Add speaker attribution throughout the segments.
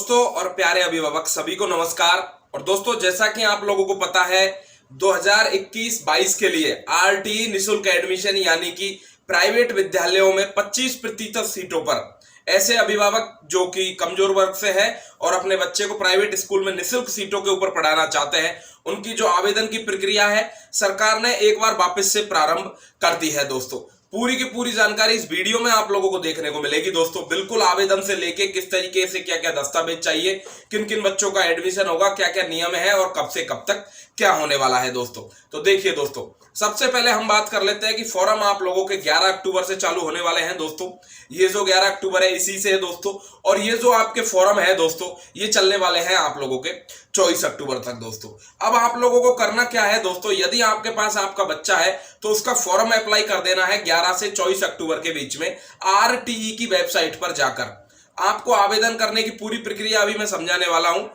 Speaker 1: दोस्तों और प्यारे अभिभावक सभी को नमस्कार। और दोस्तों, जैसा कि आप लोगों को पता है 2021-22 के लिए आरटीई निःशुल्क एडमिशन यानी कि प्राइवेट विद्यालयों में 25% सीटों पर ऐसे अभिभावक जो कि कमजोर वर्ग से है और अपने बच्चे को प्राइवेट स्कूल में निःशुल्क सीटों के ऊपर पढ़ाना चाहते हैं, उनकी जो आवेदन की प्रक्रिया है सरकार ने एक बार वापस से प्रारंभ कर दी है। दोस्तों, पूरी की पूरी जानकारी इस वीडियो में आप लोगों को देखने को मिलेगी। दोस्तों, बिल्कुल आवेदन से लेके किस तरीके से क्या क्या दस्तावेज चाहिए, किन किन बच्चों का एडमिशन होगा, क्या क्या नियम है और कब से कब तक क्या होने वाला है। दोस्तों, तो देखिए दोस्तों, सबसे पहले हम बात कर लेते हैं कि फॉर्म आप लोगों के 11 अक्टूबर से चालू होने वाले हैं। दोस्तों, ये जो 11 अक्टूबर है इसी से है दोस्तों, और ये जो आपके फॉर्म है दोस्तों ये चलने वाले हैं आप लोगों के 24 अक्टूबर तक। दोस्तों, अब आप लोगों को करना क्या है दोस्तों, यदि आपके पास आपका बच्चा है तो उसका फॉर्म अप्लाई कर देना है 11 से 24 अक्टूबर के बीच में आरटीई की वेबसाइट पर जाकर। आपको आवेदन करने की पूरी प्रक्रिया अभी मैं समझाने वाला हूं।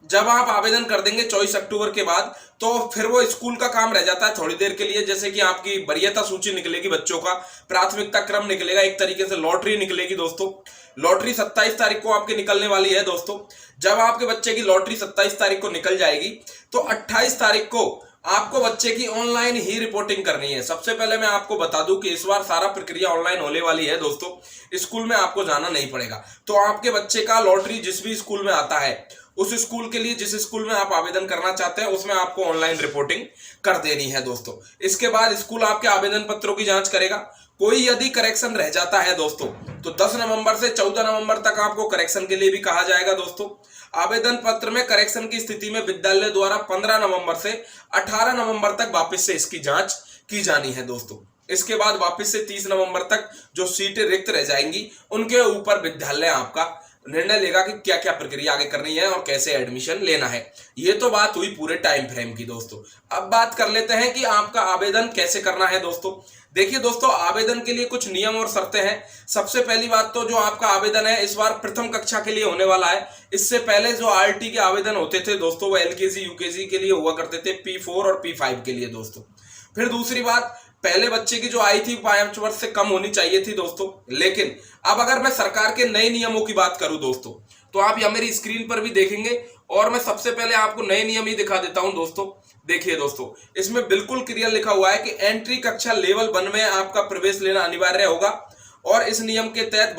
Speaker 1: जब आप आवेदन कर देंगे 24 अक्टूबर के बाद तो फिर वो स्कूल का काम रह जाता है थोड़ी देर के लिए, जैसे कि आपकी वरीयता सूची निकलेगी, बच्चों का प्राथमिकता क्रम निकलेगा, एक तरीके से लॉटरी निकलेगी। दोस्तों, लॉटरी 27 तारीख को आपकी निकलने वाली है। दोस्तों, जब आपके बच्चे की लॉटरी 27 तारीख को निकल जाएगी तो 28 तारीख को आपको बच्चे की ऑनलाइन ही रिपोर्टिंग करनी है। सबसे पहले मैं आपको बता दूं कि इस बार सारा प्रक्रिया ऑनलाइन होने वाली है। दोस्तों, स्कूल में आपको जाना नहीं पड़ेगा। तो आपके बच्चे का लॉटरी जिस भी स्कूल में आता है उस स्कूल के लिए, जिस स्कूल में आप आवेदन करना चाहते हैं उसमें आपको ऑनलाइन रिपोर्टिंग कर देनी है। दोस्तों, इसके बाद स्कूल आपके आवेदन पत्रों की जांच करेगा। कोई यदि करेक्शन रह जाता है दोस्तों तो 10 नवंबर से 14 नवंबर तक आपको करेक्शन के लिए भी कहा जाएगा। दोस्तों, आवेदन पत्र में करेक्शन की स्थिति में विद्यालय द्वारा 15 नवंबर से 18 नवंबर तक वापस से इसकी जांच की जानी है। दोस्तों, इसके बाद वापस से 30 नवंबर तक जो सीटें रिक्त रह जाएंगी उनके ऊपर विद्यालय आपका निर्णय लेगा कि क्या क्या प्रक्रिया आगे करनी है और कैसे एडमिशन लेना है। ये तो बात हुई पूरे टाइम फ्रेम की। दोस्तों, अब बात कर लेते हैं कि आपका आवेदन कैसे करना है। दोस्तों, देखिए दोस्तों, आवेदन के लिए कुछ नियम और शर्तें हैं। सबसे पहली बात तो जो आपका आवेदन है इस बार प्रथम कक्षा के लिए होने वाला है। इससे पहले जो आरटी के आवेदन होते थे दोस्तों वो एलकेजी यूकेजी के लिए हुआ करते थे, P4 और P5 के लिए। दोस्तों, फिर दूसरी बात, पहले बच्चे की जो आई थी 5 वर्ष से कम होनी चाहिए थी। दोस्तों, लेकिन अब अगर मैं सरकार के नए नियमों की बात करूं दोस्तों तो आप यह मेरी स्क्रीन पर भी देखेंगे और मैं सबसे पहले आपको नए नियम ही दिखा देता हूं। दोस्तों, देखिए दोस्तों, इसमें बिल्कुल क्लियर लिखा हुआ है कि एंट्री कक्षा लेवल 1 में आपका प्रवेश लेना अनिवार्य होगा और इस नियम के तहत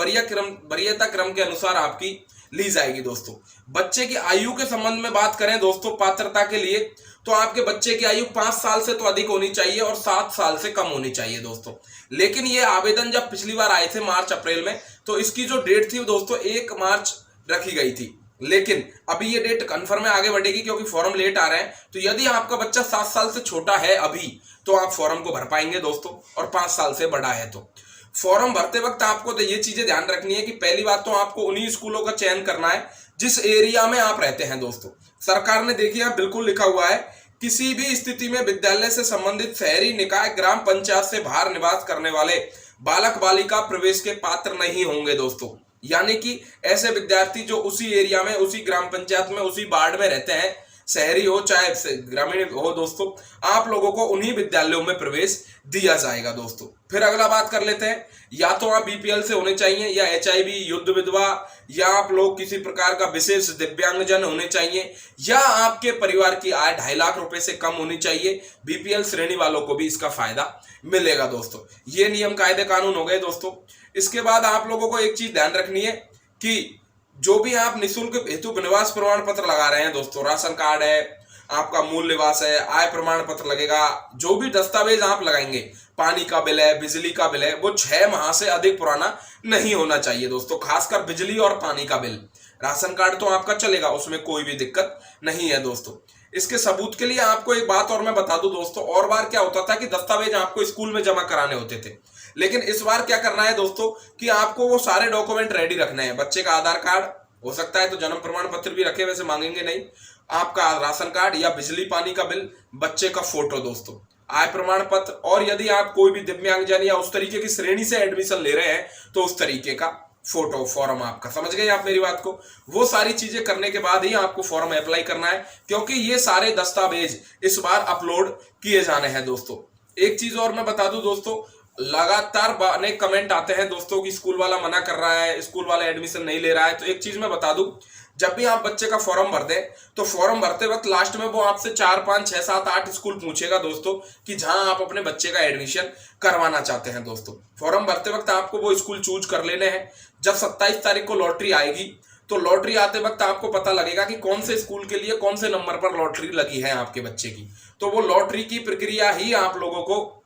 Speaker 1: वरीयता क्रम के अनुसार आपकी ली जाएगी। दोस्तों, बच्चे की आयु के संबंध में बात करें दोस्तों, पात्रता के लिए तो आपके बच्चे की आयु 5 साल से तो अधिक होनी चाहिए और 7 साल से कम होनी चाहिए। दोस्तों, लेकिन ये आवेदन जब पिछली बार आए थे मार्च अप्रैल में तो इसकी जो डेट थी दोस्तों 1 मार्च रखी गई थी, लेकिन अभी ये डेट कंफर्म है, आगे बढ़ेगी क्योंकि फॉर्म लेट आ रहे हैं। तो यदि आपका बच्चा 7 साल से छोटा है अभी तो आप फॉर्म को भर पाएंगे दोस्तों, और 5 साल से बड़ा है तो फॉर्म भरते वक्त आपको तो ये चीजें ध्यान रखनी है कि पहली बात तो आपको उन्हीं स्कूलों का चयन करना है जिस एरिया में आप रहते हैं। दोस्तों, सरकार ने देखिए यहाँ बिल्कुल लिखा हुआ है, किसी भी स्थिति में विद्यालय से संबंधित शहरी निकाय ग्राम पंचायत से बाहर निवास करने वाले बालक बालिका प्रवेश के पात्र नहीं होंगे। दोस्तों, यानी कि ऐसे विद्यार्थी जो उसी एरिया में, उसी ग्राम पंचायत में, उसी वार्ड में रहते हैं, शहरी हो चाहे ग्रामीण हो, दोस्तों आप लोगों को उन्हीं विद्यालयों में प्रवेश दिया जाएगा। दोस्तों, फिर अगला बात कर लेते हैं, या तो आप बीपीएल से होने चाहिए या एचआईवी, युद्ध विधवा, या आप लोग किसी प्रकार का विशेष दिव्यांगजन होने चाहिए, या आपके परिवार की आय 2.5 लाख रुपए से कम होनी चाहिए। बीपीएल श्रेणी वालों को भी इसका फायदा मिलेगा। दोस्तों, ये नियम कायदे कानून हो गए। दोस्तों, इसके बाद आप लोगों को एक चीज ध्यान रखनी है कि जो भी आप निःशुल्क हेतु निवास प्रमाण पत्र लगा रहे हैं दोस्तों, राशन कार्ड है, आपका मूल निवास है, आय प्रमाण पत्र लगेगा, जो भी दस्तावेज आप लगाएंगे, पानी का बिल है, बिजली का बिल है, वो 6 माह से अधिक पुराना नहीं होना चाहिए। दोस्तों, खासकर बिजली और पानी का बिल। राशन कार्ड तो आपका चलेगा, उसमें कोई भी दिक्कत नहीं है। दोस्तों, इसके सबूत के लिए आपको एक बात और मैं बता दूं दोस्तों, और बार क्या होता था कि दस्तावेज आपको स्कूल में जमा कराने होते थे, लेकिन इस बार क्या करना है दोस्तों कि आपको वो सारे डॉक्यूमेंट रेडी रखने हैं। बच्चे का आधार कार्ड हो सकता है तो जन्म प्रमाण पत्र भी रखे, वैसे मांगेंगे नहीं, आपका राशन कार्ड या बिजली पानी का बिल, बच्चे का फोटो दोस्तों, आय प्रमाण पत्र, और यदि आप कोई भी दिव्यांगजन या उस तरीके की श्रेणी से एडमिशन ले रहे हैं तो उस तरीके का फोटो फॉर्म आपका। समझ गए आप मेरी बात को? वो सारी चीजें करने के बाद ही आपको फॉर्म अप्लाई करना है, क्योंकि ये सारे दस्तावेज इस बार अपलोड किए जाने हैं। दोस्तों, एक चीज और मैं बता दूं दोस्तों, लगातार अनेक कमेंट आते हैं दोस्तों कि स्कूल वाला मना कर रहा है, स्कूल वाला एडमिशन नहीं ले रहा है। तो एक चीज मैं बता दूं, जब भी आप बच्चे का फॉर्म भर दें तो फॉर्म भरते वक्त लास्ट में वो आपसे 4 5 6 7 8 स्कूल पूछेगा दोस्तों कि जहां आप अपने बच्चे का एडमिशन करवाना चाहते हैं। दोस्तों फॉर्म भरते वक्त आपको वो स्कूल चूज कर लेने हैं। जब 27 तारीख को लॉटरी आएगी तो लॉटरी आते वक्त आपको पता लगेगा कि कौन से स्कूल के लिए कौन से नंबर पर लॉटरी लगी है आपके बच्चे की। तो वो लॉटरी की प्रक्रिया ही आप लोगों को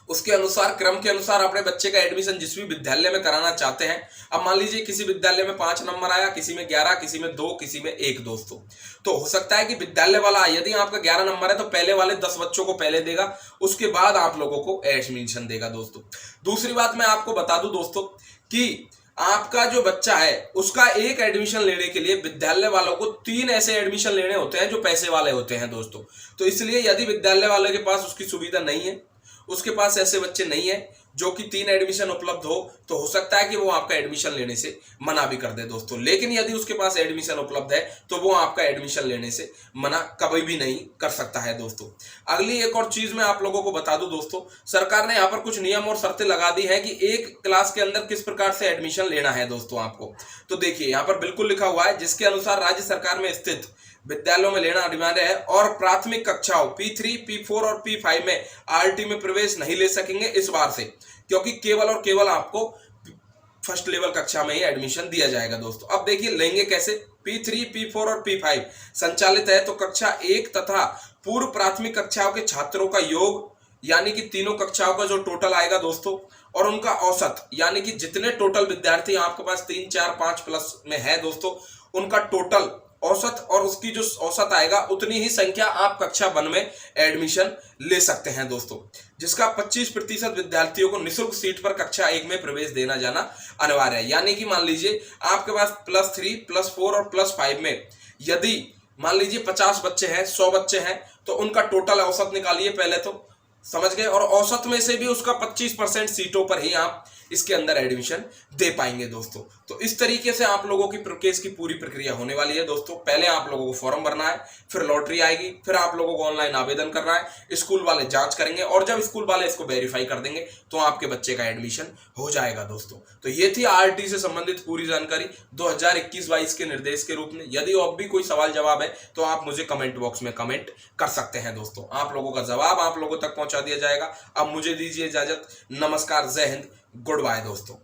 Speaker 1: उसके अनुसार, क्रम के अनुसार अपने बच्चे का एडमिशन जिस भी विद्यालय में कराना चाहते हैं। अब मान लीजिए किसी विद्यालय में 5 नंबर आया, किसी में 11, किसी में 2, किसी में 1 दोस्तों। तो हो सकता है कि विद्यालय वाला यदि आपका 11 नंबर है तो पहले वाले 10 बच्चों को पहले देगा, उसके बाद आप लोगों को एडमिशन देगा दोस्तों। दूसरी बात मैं आपको बता दूं दोस्तों कि आपका जो बच्चा है उसका एक एडमिशन लेने के लिए विद्यालय वालों को 3 ऐसे एडमिशन लेने होते हैं जो पैसे वाले होते हैं दोस्तों। तो इसलिए यदि विद्यालय वाले के पास उसकी सुविधा नहीं है, उसके पास ऐसे बच्चे नहीं है जो कि 3 एडमिशन उपलब्ध तो हो सकता है कि वो आपका एडमिशन लेने से मना भी कर दे दोस्तों। लेकिन यदि उसके पास एडमिशन उपलब्ध है तो वो आपका एडमिशन लेने से मना कभी भी नहीं कर सकता है दोस्तों। अगली एक और चीज मैं आप लोगों को बता दूं दोस्तों, सरकार ने यहाँ पर कुछ नियम और शर्तें लगा दी है कि एक क्लास के अंदर किस प्रकार से एडमिशन लेना है दोस्तों आपको। तो देखिए यहाँ पर बिल्कुल लिखा हुआ है, जिसके अनुसार राज्य सरकार में स्थित विद्यालयों में लेना अनिवार्य है और प्राथमिक कक्षाओं P3, P4 और P5 में RT में प्रवेश नहीं ले सकेंगे इस बार से, क्योंकि केवल और केवल आपको फर्स्ट लेवल कक्षा में ही एडमिशन दिया जाएगा दोस्तों। अब देखिए लेंगे कैसे। P3, P4 और P5 संचालित है तो कक्षा 1 तथा पूर्व प्राथमिक कक्षाओं के छात्रों का योग यानी कि तीनों कक्षाओं का जो टोटल आएगा दोस्तों, और उनका औसत यानी कि जितने टोटल विद्यार्थी आपके पास 3 4 5 प्लस में है दोस्तों, उनका टोटल औसत और उसकी जो औसत आएगा उतनी ही संख्या आप कक्षा 1 में एडमिशन ले सकते हैं दोस्तों, जिसका 25% विद्यार्थियों को निःशुल्क सीट पर कक्षा 1 में प्रवेश देना जाना अनिवार्य है। यानी कि मान लीजिए आपके पास +3, +4 और +5 में यदि मान लीजिए 50 बच्चे हैं, 100 बच्चे हैं, तो उनका टोटल औसत निकालिए पहले तो, समझ गए, और औसत में से भी उसका 25% सीटों पर ही आप इसके अंदर एडमिशन दे पाएंगे दोस्तों। तो इस तरीके से आप लोगों की केस की पूरी प्रक्रिया होने वाली है दोस्तों। पहले आप लोगों को फॉर्म भरना है, फिर लॉटरी आएगी, फिर आप लोगों को ऑनलाइन आवेदन करना है, स्कूल वाले जांच करेंगे और जब स्कूल वाले इसको वेरीफाई कर देंगे तो आपके बच्चे का एडमिशन हो जाएगा दोस्तों। तो ये थी RT से संबंधित पूरी जानकारी 2021-22 के निर्देश के रूप में। यदि अब भी कोई सवाल जवाब है तो आप मुझे कमेंट बॉक्स में कमेंट कर सकते हैं दोस्तों, आप लोगों का जवाब आप लोगों तक पहुंचा दिया जाएगा। अब मुझे दीजिए इजाजत, नमस्कार, जय हिंद, गुड बाय दोस्तों।